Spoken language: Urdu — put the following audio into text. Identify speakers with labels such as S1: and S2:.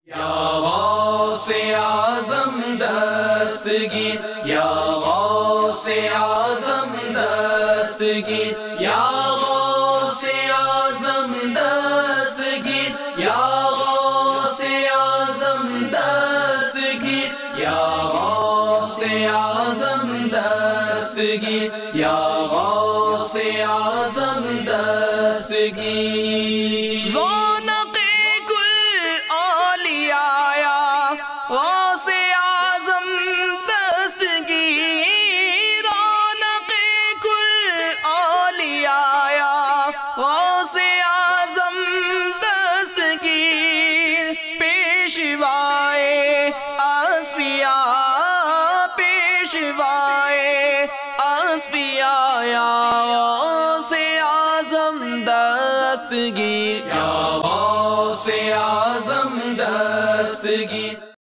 S1: یا غوث اعظم دستگیر، یا غوث اعظم دستگیر، یا غوث اعظم دستگیر، یا غوث اعظم دستگیر، یا غوث اعظم دستگیر، یا غوث اعظم دستگیر۔ رونق کل اولیاء غوث اعظم دستگیر، رونق کل اولیاء غوث اعظم دستگیر، پیشوائے اصفیاء، پیشوائے اصفیاء، یا غوث اعظم دستگیر، یا غوث اعظم دستگیر۔